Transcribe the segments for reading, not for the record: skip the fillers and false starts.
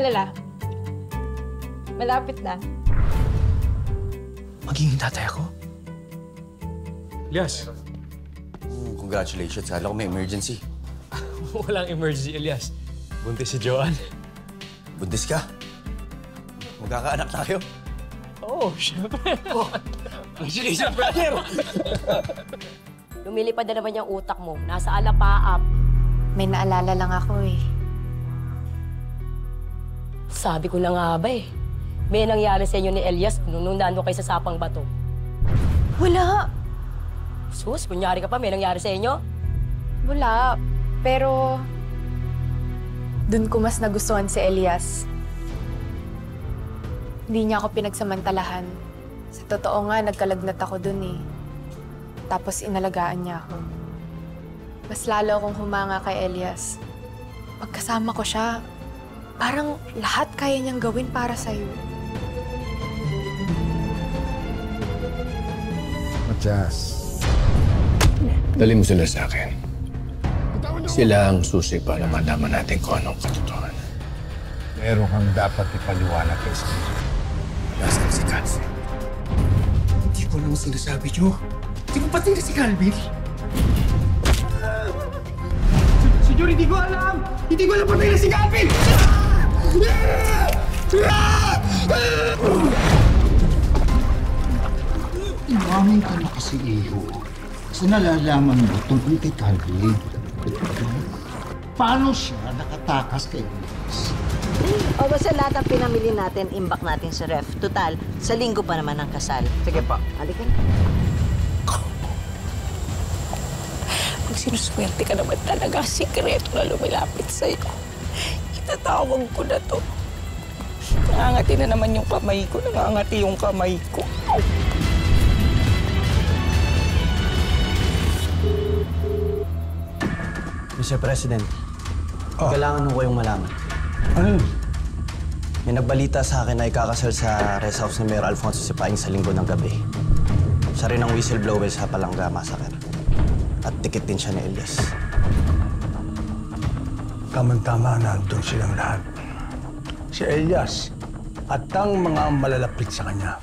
mag-alala. Malapit na. Magiging tatay ako? Elias. Congratulations. Alam ko may emergency. Walang emergency, Elias. Buntis si Joanne. Buntis ka? Magkakaanak tayo? Oo, syempre. Congratulations, brother! Lumilipad na naman yung utak mo. Nasa alapaap. May naalala lang ako eh. Sabi ko na nga ba eh. May nangyari sa inyo ni Elias nung nando kayo sa Sapang Bato. Wala. Sus, kunyari ka pa, may nangyari sa inyo? Wala. Pero... dun ko mas nagustuhan si Elias. Hindi niya ako pinagsamantalahan. Sa totoo nga, nagkalagnat ako dun eh. Tapos inalagaan niya ako. Mas lalo akong humanga kay Elias. Pagkasama ko siya, parang lahat kaya niyang gawin para sa'yo. Matias, dali mo sila sa akin. Sila ang susi para malaman natin kung anong katotohanan. Meron kang dapat ipaliwanag kay Steve. Nasaan si Calvin? Hindi ko naman sinasabi niyo. Hindi mo pati na si Calvin. Senyor, hindi ko alam! Hindi ko alam patay na si Calvin! Iwamin ka na kasi, Iho. Kasi nalalaman mo tungkol kay Calvin. Paano siya nakatakas kay Elias? O basta lahat ng pinamili natin, imbak natin sa ref. Total, sa linggo pa naman ang kasal. Sige pa. Halika na. Pag sinuswerte ka naman talaga, sikreto na lumilapit sa'yo. Itatawag ko na to. Nangangati na naman yung kamay ko. Nangangati yung kamay ko. Mr. President, kailangan ko kayong malaman. Ano? May nagbalita sa akin na ikakasal sa rest house ni Mayor Alfonso Sipaing sa linggo ng gabi. Siya rin ang whistleblower sa Palangga Massacre. At tikit din siya ni Elias. Tama-tama na doon silang lahat. Si Elias at ang mga malalapit sa kanya.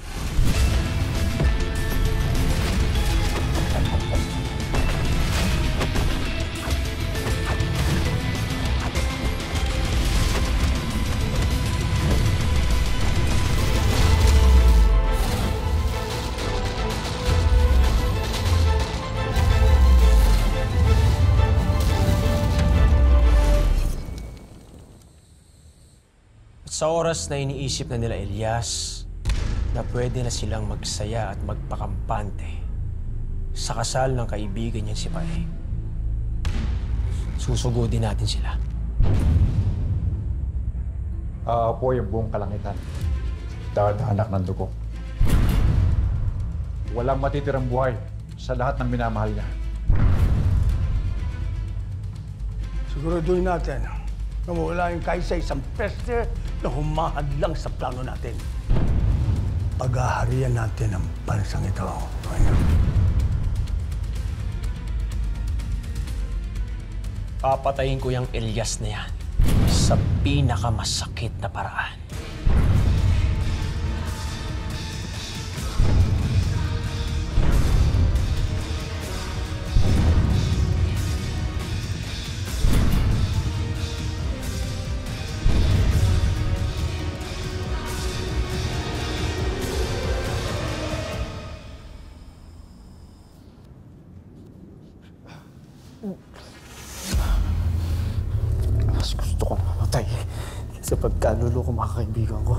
Sa oras na iniisip na nila Elias na pwede na silang magsaya at magpakampante sa kasal ng kaibigan niyan si Paeng, susugodin natin sila. Aapoy ang buong kalangitan. Dadanak ng dugo. Walang matitirang buhay sa lahat ng minamahal niya. Siguraduhin natin na wala yung kaisa-isang peste na humahad lang sa plano natin. Paghaharian natin ang bansang ito. Papatayin ko yung Elias na yan sa pinakamasakit na paraan. Mas gusto kong mamatay sa pagkaluloko mga kaibigan ko.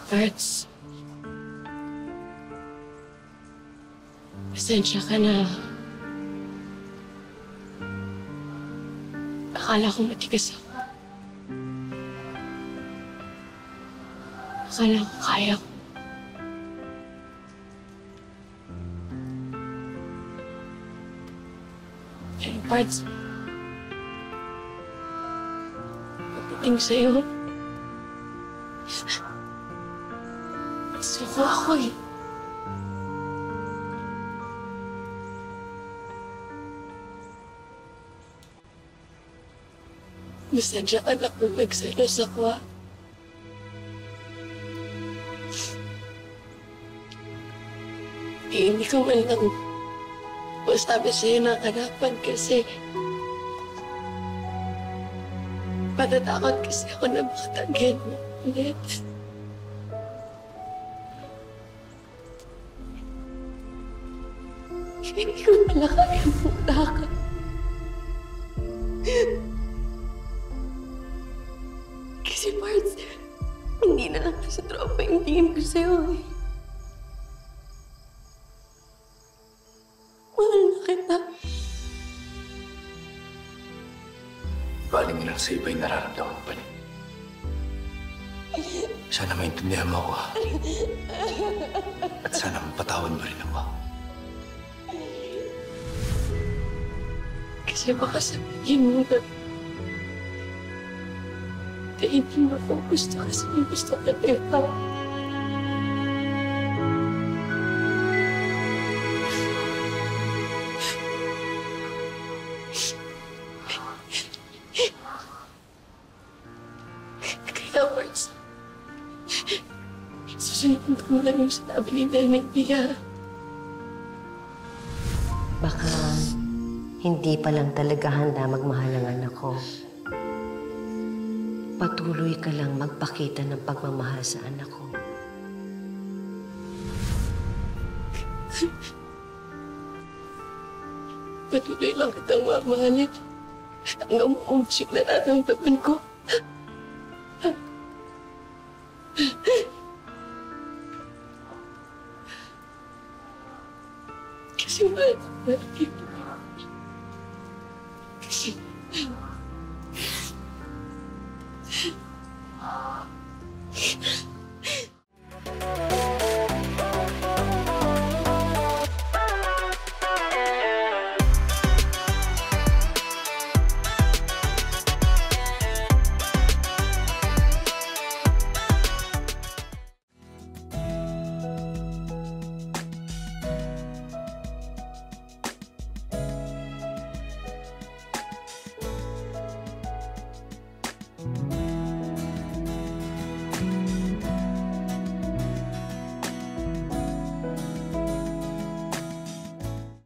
Arts. Pasensya ka na. Akala ko matigas ako. Akala ko kaya ko. Pero Parts, pagdating sa'yo, suko ako eh. Masadya ka na kung nagselos ako ah. Hindi ko man lang masabi sa'yo ng harapan kasi patatakot kasi ako na makatagyan mo ulit. Hindi ko pala kaya magtakot. Kasi Parts, hindi na lang sa tropa yung tingin ko sa'yo eh. Mahal na kita. Baling mo lang sa iba yung nararamdaman ko pa rin. Sana maintindihan mo ako. At sana mapatawad mo rin ako. Kasi baka sabihin mo na hindi mo ako gusto kasi gusto ka kita. Kaya Parts, susunod mo lang yung sinabi ni Nanay Pia. Baka hindi pa lang talaga handa magmahal ang anak ko. Patuloy ka lang magpakita ng pagmamahal sa anak ko. Patuloy lang kitang mamahalin hanggang maumsik na nararamdaman ko. Kasi mahal kita. Kasi